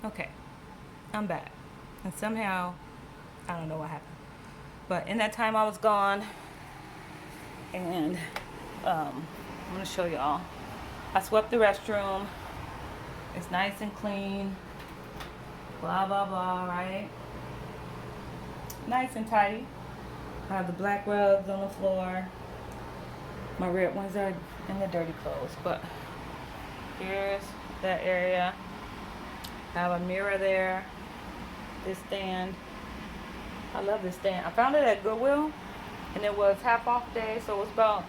Okay, I'm back. And somehow, I don't know what happened. But in that time I was gone, and I'm gonna show y'all. I swept the restroom. It's nice and clean. Blah, blah, blah, right? Nice and tidy. I have the black rugs on the floor. My red ones are in the dirty clothes, but here's that area. I have a mirror there. This stand. I love this stand. I found it at Goodwill, and it was half off day, so it was about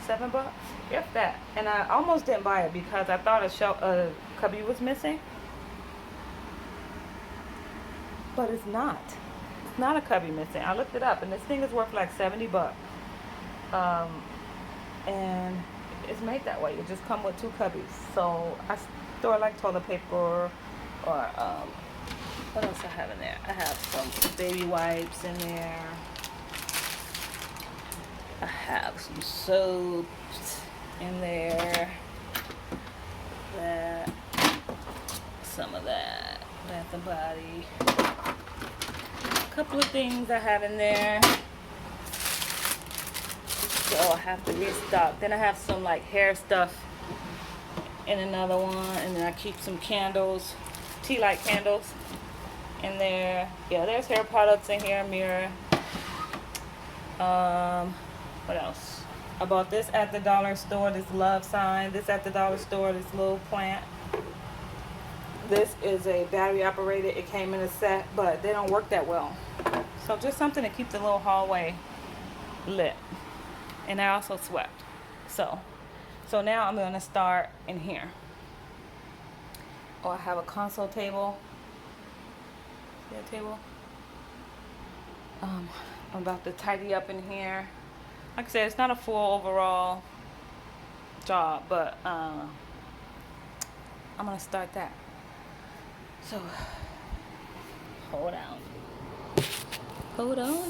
$7, if that. And I almost didn't buy it because I thought a cubby was missing, but it's not. It's not a cubby missing. I looked it up, and this thing is worth like $70. And it's made that way. It just come with two cubbies. So I store like toilet paper or what else I have in there? I have some baby wipes in there. I have some soaps in there. That, some of that, Bath and Body. A couple of things I have in there. So I have to restock. Then I have some like hair stuff in another one, and then I keep some candles, tea light candles in there. Yeah, there's hair products in here, mirror. What else? I bought this at the dollar store, this love sign. This at the dollar store, this little plant. This is a battery operated. It came in a set, but they don't work that well. So just something to keep the little hallway lit. And I also swept. So now I'm gonna start in here. Oh, I have a console table. See that table? I'm about to tidy up in here. Like I said, it's not a full overall job, but I'm gonna start that. So hold on,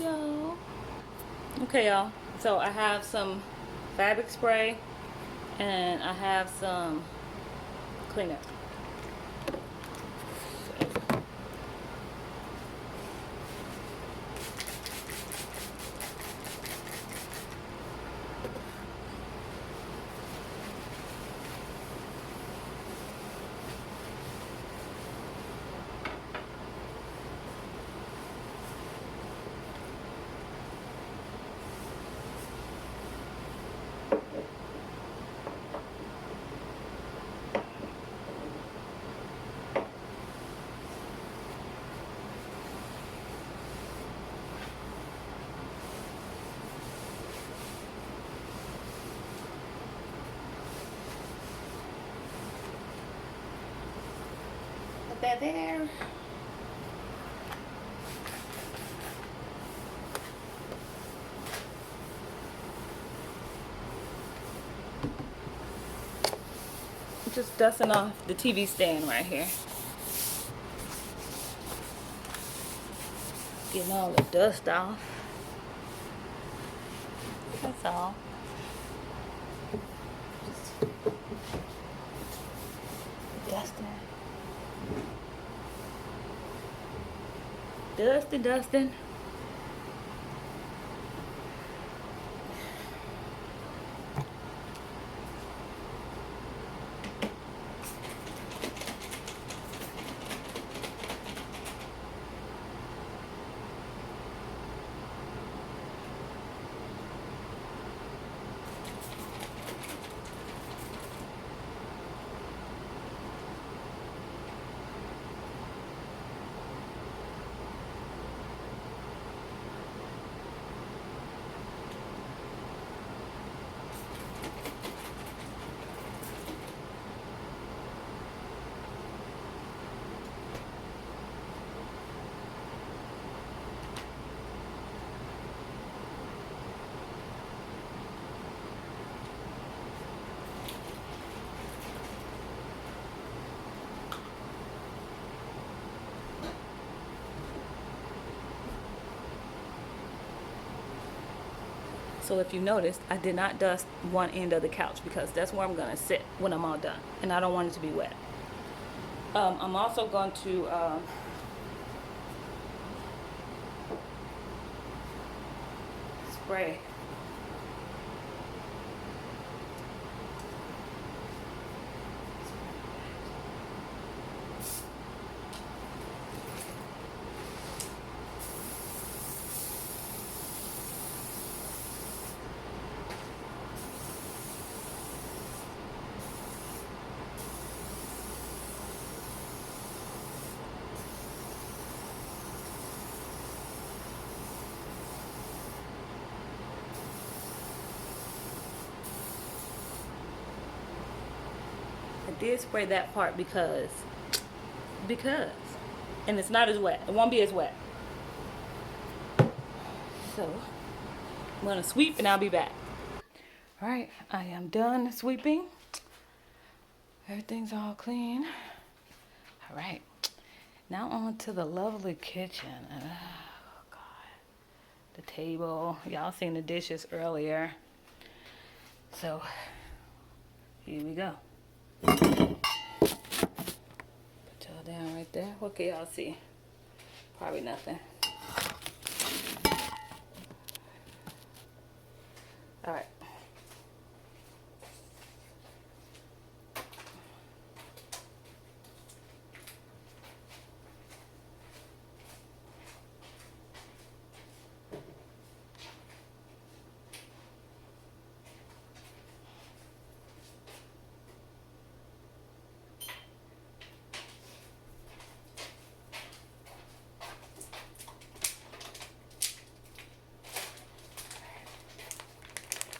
y'all. Okay, y'all. So I have some fabric spray and I have some cleaner. Put that there. Just dusting off the TV stand right here. Getting all the dust off. That's all. Just dusting. Dusting. So if you noticed, I did not dust one end of the couch because that's where I'm gonna sit when I'm all done, and I don't want it to be wet. I'm also going to spray. I did spray that part because, and it's not as wet. It won't be as wet. So I'm gonna sweep and I'll be back. All right, I am done sweeping. Everything's all clean. All right, now on to the lovely kitchen. Oh God, the table. Y'all seen the dishes earlier. So here we go. Put y'all down right there. What can y'all see? Probably nothing. All right.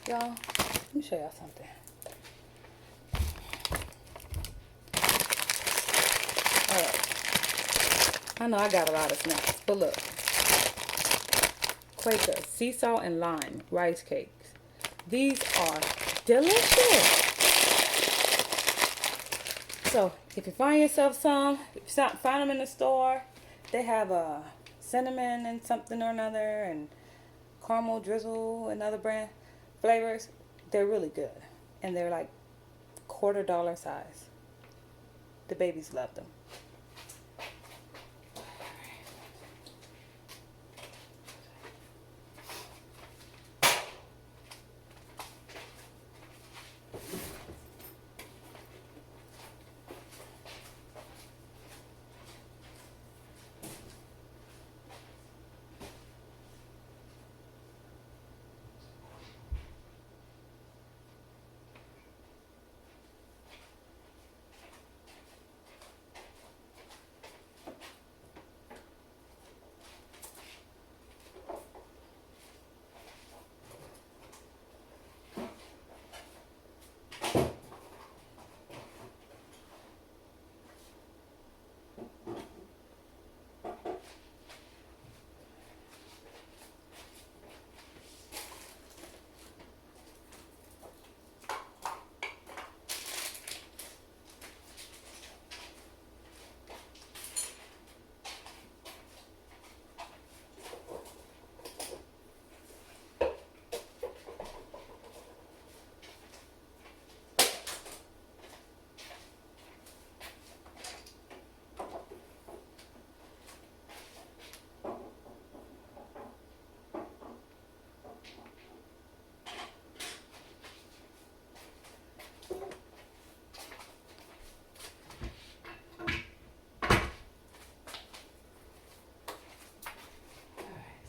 Y'all, let me show y'all something. Alright. I know I got a lot of snacks, but look. Quaker sea salt and lime rice cakes. These are delicious. So if you find yourself some, if you find them in the store, they have a cinnamon and something or another, and caramel drizzle and other brand flavors. They're really good, and they're like $quarter size. The babies love them.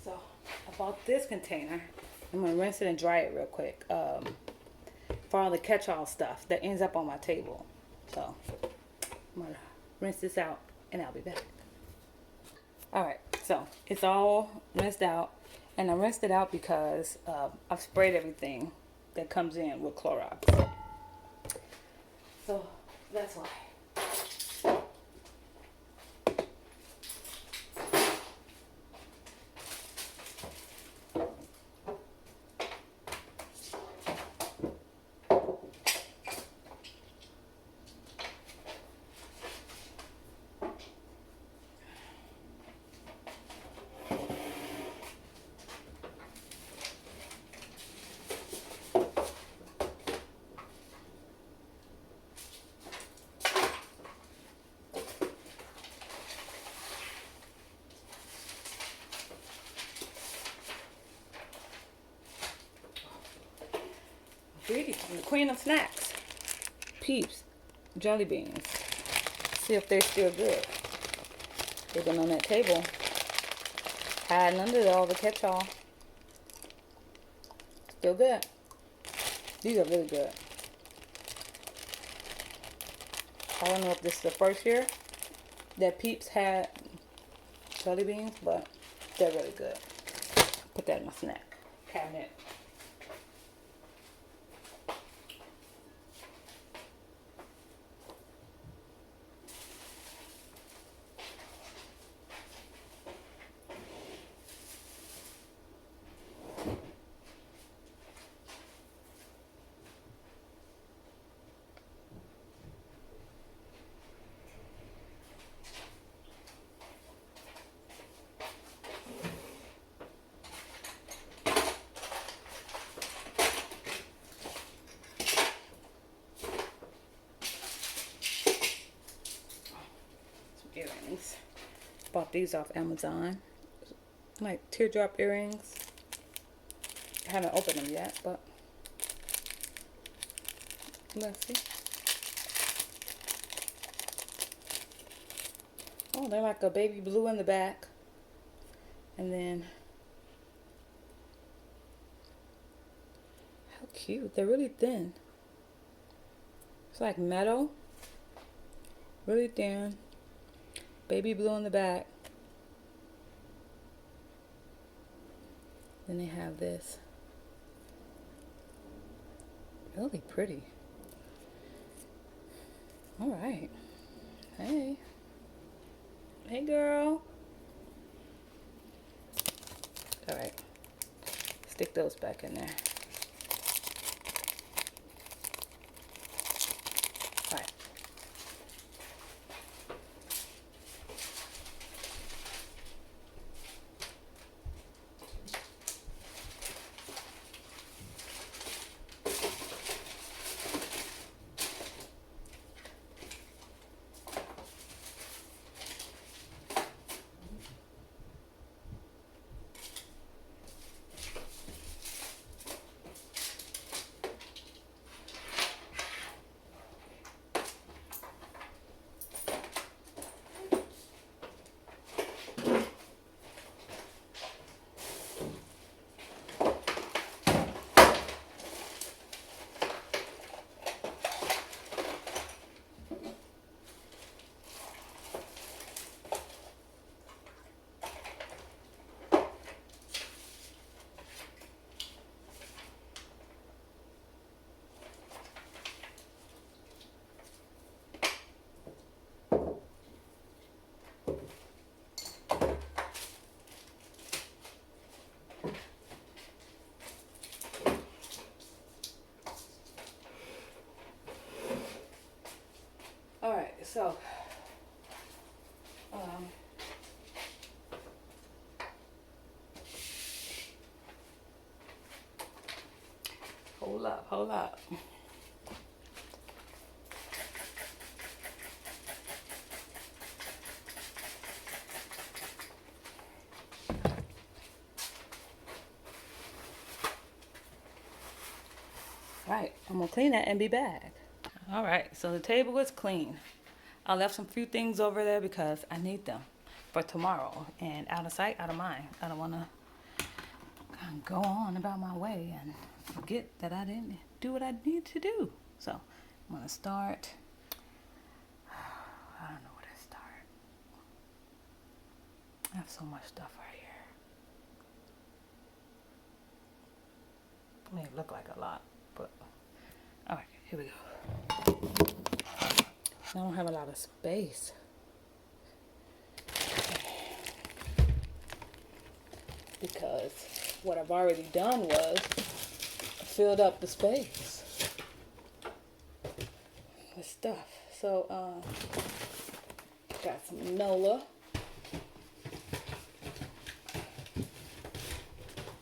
So I bought this container. I'm gonna rinse it and dry it real quick for all the catch-all stuff that ends up on my table. So I'm gonna rinse this out and I'll be back. All right, so it's all rinsed out, and I rinsed it out because I've sprayed everything that comes in with Clorox. So that's why. Greedy, the queen of snacks. Peeps, jelly beans. See if they're still good. They've been on that table, hiding under all the catch-all. Still good. These are really good. I don't know if this is the first year that Peeps had jelly beans, but they're really good. Put that in my snack cabinet. Earrings. Bought these off Amazon. Like teardrop earrings. I haven't opened them yet, but let's see. Oh, they're like a baby blue in the back. And then, how cute. They're really thin. It's like metal. Really thin. Baby blue in the back. Then they have this. Really pretty. All right. Hey. Hey, girl. All right. Stick those back in there. All right. All right, so hold up. Right, I'm gonna clean that and be back. All right, so the table is clean. I left some few things over there because I need them for tomorrow, and out of sight, out of mind. I don't want to go on about my way and forget that I didn't do what I need to do. So I'm gonna start. I don't know where to start. I have so much stuff right here. It may look like a lot, but all right, here we go. I don't have a lot of space. Because what I've already done was filled up the space with stuff. So, got some Nola.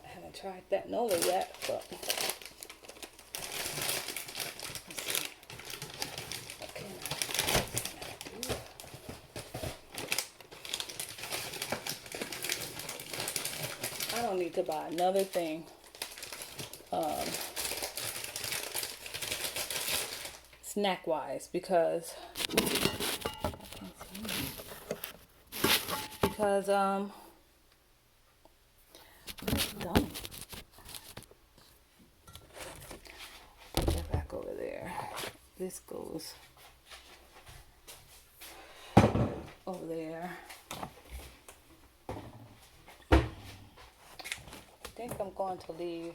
I haven't tried that Nola yet, but I don't need to buy another thing snack wise, because done. Put that back over there. This goes over there. I think I'm going to leave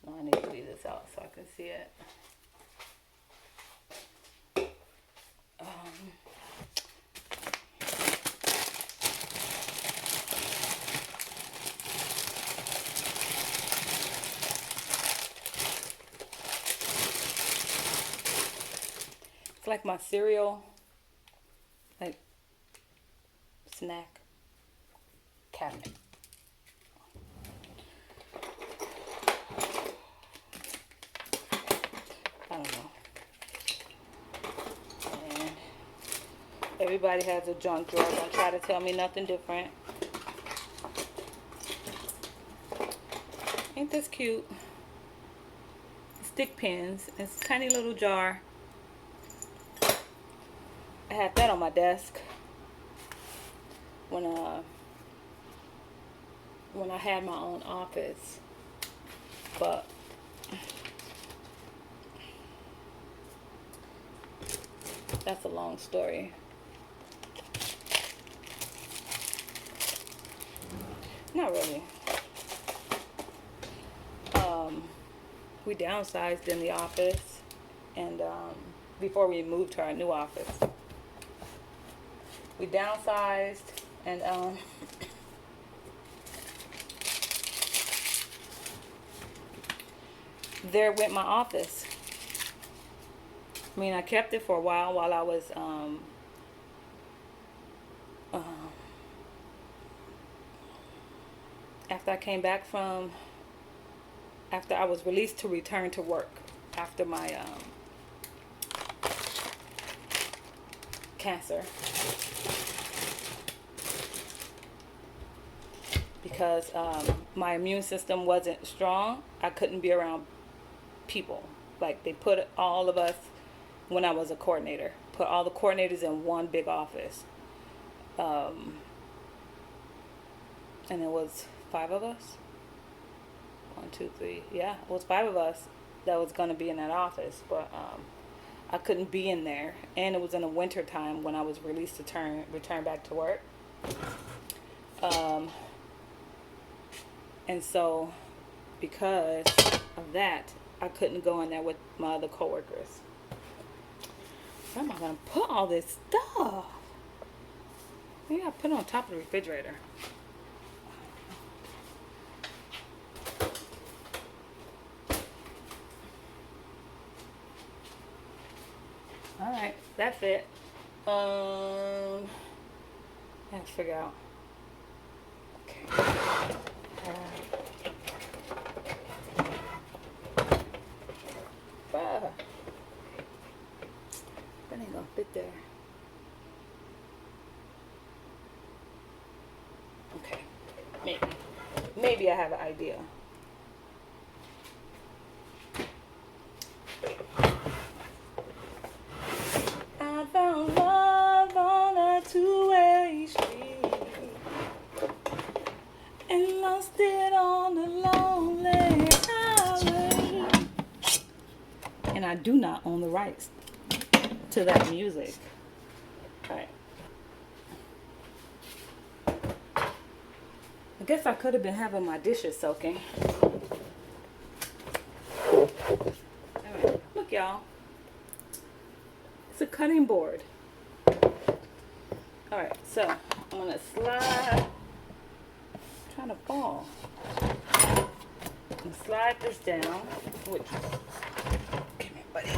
I need to leave this out so I can see it. It's like my cereal, like snack cabinet. I don't know. And everybody has a junk drawer. Don't try to tell me nothing different. Ain't this cute? Stick pins. It's a tiny little jar. I had that on my desk when I had my own office, but that's a long story. Not really. We downsized in the office, and before we moved to our new office, we downsized, and there went my office. I mean, I kept it for a while I was after I came back from, after I was released to return to work after my cancer, because my immune system wasn't strong. I couldn't be around people. Like, they put all of us, when I was a coordinator, put all the coordinators in one big office, and it was 5 of us. 1, 2, 3. Yeah, it was 5 of us that was going to be in that office, but I couldn't be in there, and it was in the winter time when I was released to return back to work. And so, because of that, I couldn't go in there with my other coworkers. Where am I going to put all this stuff? Maybe I put it on top of the refrigerator. Alright, that's it. I have to figure out. Okay. That ain't gonna fit there. Okay. Maybe I have an idea. I found love on a two-way street and lost it on the lonely highway. And I do not own the rights to that music. Alright. I guess I could have been having my dishes soaking. Alright, look y'all. It's a cutting board. Alright, so I'm going to slide. I'm trying to fall. I'm going to slide this down. Which, come here, buddy.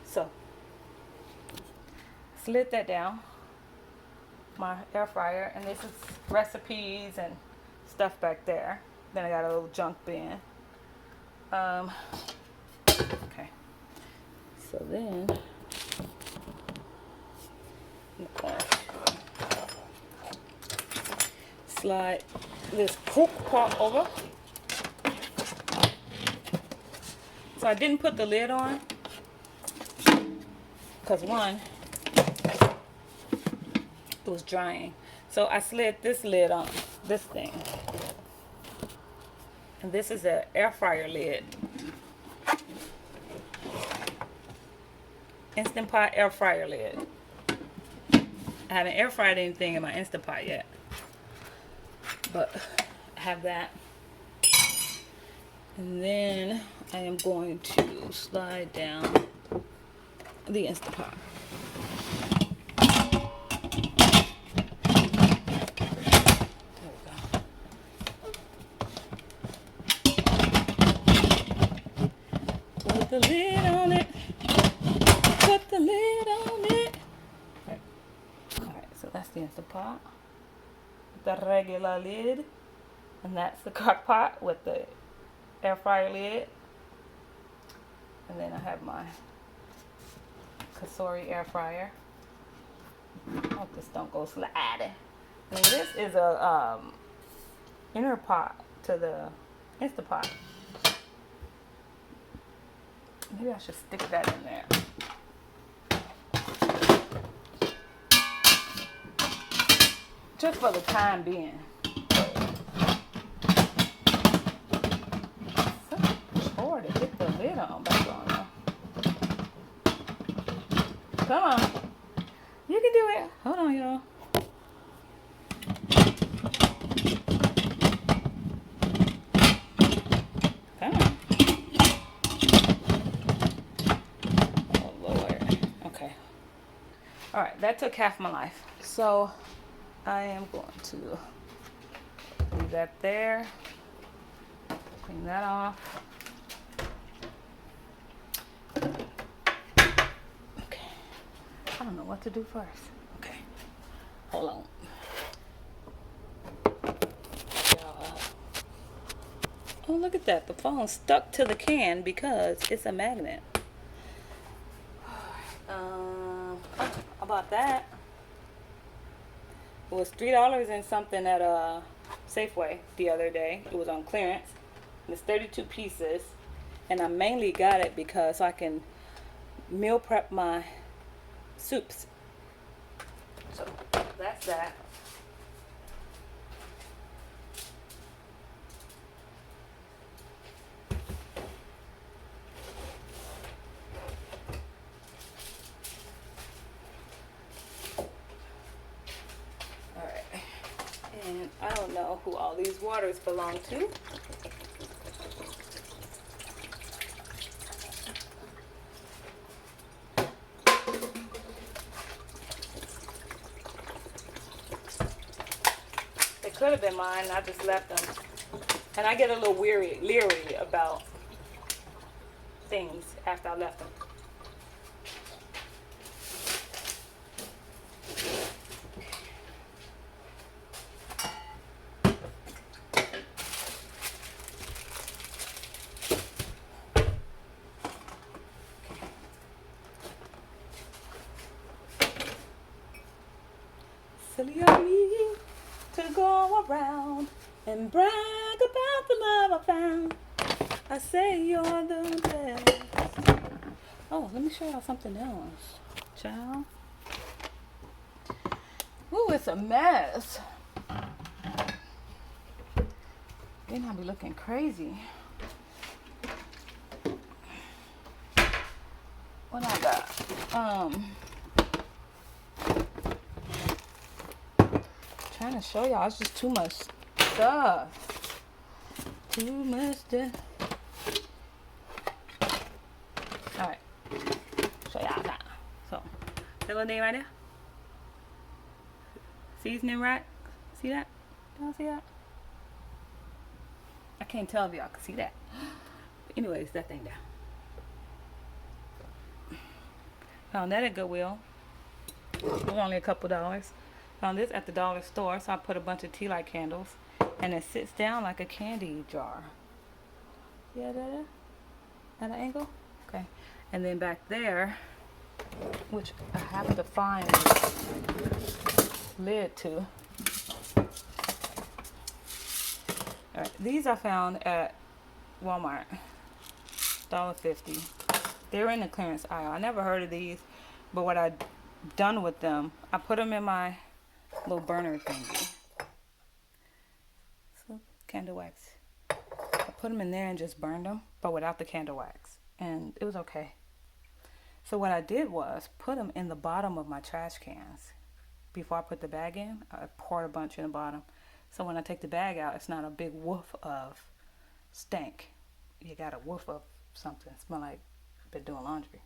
So, slid that down. My air fryer, and this is recipes and stuff back there. Then I got a little junk bin. Okay. So then, slide this crook part over. So I didn't put the lid on because one, it was drying. So I slid this lid on, this thing. And this is an air fryer lid. Instant Pot air fryer lid. I haven't air fried anything in my Instant Pot yet. But I have that. And then I am going to slide down the Instant Pot. Put the lid on it. Put the lid on it. Alright, so that's the Instant Pot. The regular lid. And that's the crock pot with the air fryer lid. And then I have my Cosori air fryer. I hope this don't go sliding. And this is a inner pot to the Instant Pot. Maybe I should stick that in there. Just for the time being. So chore to get the lid on back on now. Come on. You can do it. Hold on, y'all. Alright, that took half my life. So I am going to leave that there. Clean that off. Okay. I don't know what to do first. Okay. Hold on. Oh, look at that. The phone's stuck to the can because it's a magnet. About that, it was $3 and something at Safeway the other day. It was on clearance. It's 32 pieces, and I mainly got it because I can meal prep my soups. So that's that. And I don't know who all these waters belong to. They could have been mine. I just left them. And I get a little leery about things after I left them. Silly of me to go around and brag about the love I found. I say you're the best. Oh, let me show y'all something else. Child. Ooh, it's a mess. Then I'll be looking crazy. What I got? Trying to show y'all, it's just too much stuff. Too much stuff. Alright. Show y'all that. So, that little thing right there. Seasoning rack. See that? Y'all see that? I can't tell if y'all can see that. But anyways, that thing there. Found that at Goodwill. It was only a couple dollars. Found this at the dollar store, so I put a bunch of tea light candles, and it sits down like a candy jar. Yeah, at an angle? Okay. And then back there, which I have to find the lid to. All right, these I found at Walmart, $1.50. They're in the clearance aisle. I never heard of these, but what I done with them, I put them in my little burner thingy. So, candle wax. I put them in there and just burned them, but without the candle wax, and it was okay. So what I did was put them in the bottom of my trash cans. Before I put the bag in, I poured a bunch in the bottom. So when I take the bag out, it's not a big woof of stank. You got a woof of something. It smell like I've been doing laundry.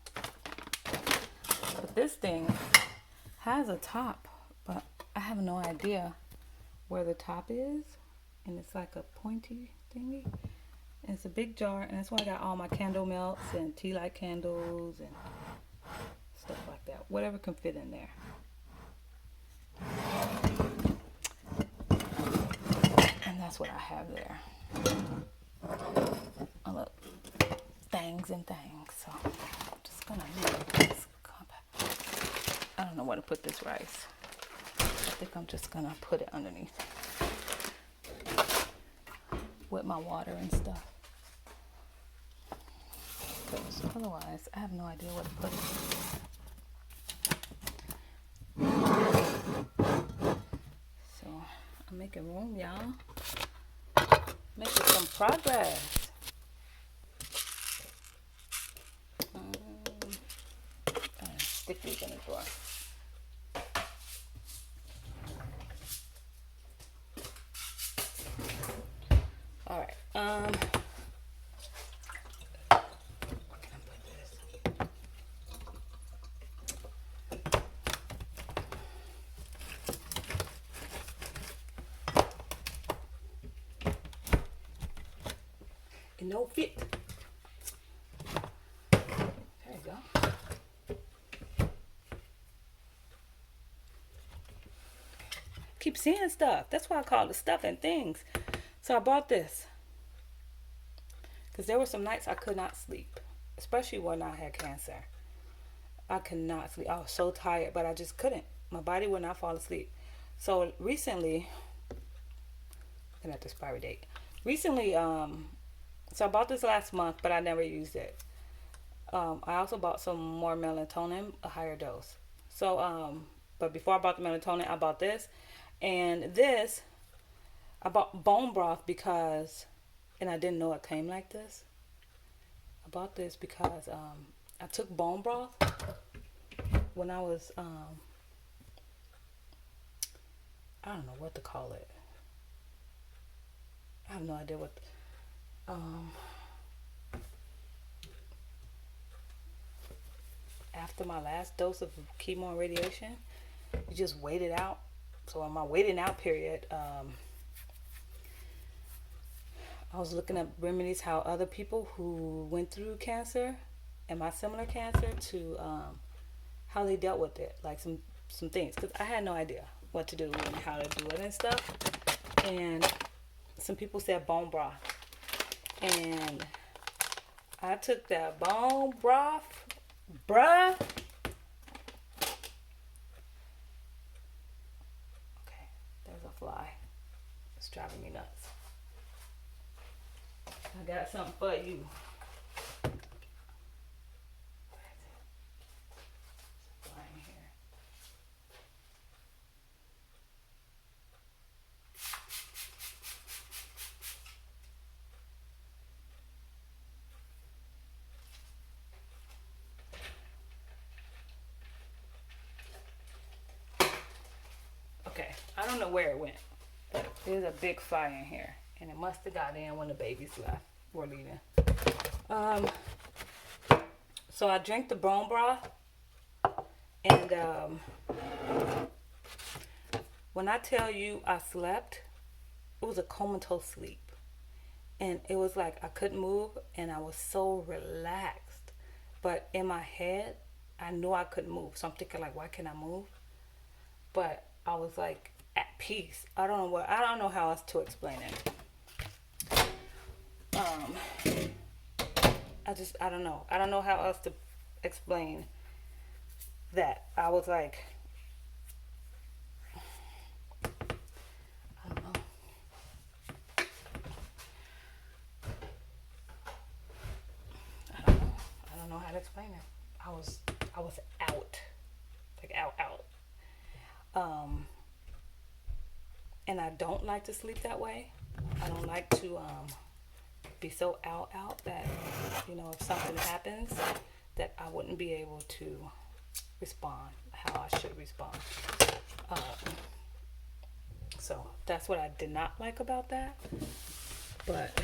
But this thing has a top, but I have no idea where the top is. And it's like a pointy thingy. And it's a big jar, and that's why I got all my candle melts and tea light candles and stuff like that. Whatever can fit in there. And that's what I have there. Oh, look. Things and things. So I'm just gonna move this compact. I don't know where to put this rice. I think I'm just gonna put it underneath with my water and stuff. Because otherwise, I have no idea where to put it. So I'm making room, y'all. Making some progress. Stick these in the drawer. All right. Where can I put this? It no fit. There you go. Keep seeing stuff. That's why I call it stuff and things. So I bought this because there were some nights I could not sleep, especially when I had cancer. I could not sleep. I was so tired, but I just couldn't. My body would not fall asleep. So recently, looking at the expiry date. Recently, so I bought this last month, but I never used it. I also bought some more melatonin, a higher dose. So, but before I bought the melatonin, I bought this. And this, I bought bone broth because, and I didn't know it came like this. I bought this because I took bone broth when I was, I don't know what to call it. I have no idea what, after my last dose of chemo and radiation, you just wait it out. So in my waiting out period, I was looking at remedies, how other people who went through cancer and my similar cancer to how they dealt with it, like some things, because I had no idea what to do and how to do it and stuff. And some people said bone broth, and I took that bone broth, bruh. Okay, there's a fly. It's driving me nuts. I got something for you. Okay, I don't know where it went, but there's a big fly in here, and it must have got in when the babies left. We're leaving. So I drank the bone broth, and when I tell you I slept, it was a comatose sleep, and it was like I couldn't move, and I was so relaxed. But in my head, I knew I couldn't move, so I'm thinking like, why can't I move? But I was like at peace. I don't know how else to explain it. I don't know. I don't know how else to explain that. I was like, I don't know. explain it. I was out, like out. And I don't like to sleep that way. I don't like to be so out that, you know, if something happens, that I wouldn't be able to respond how I should respond. So that's what I did not like about that. But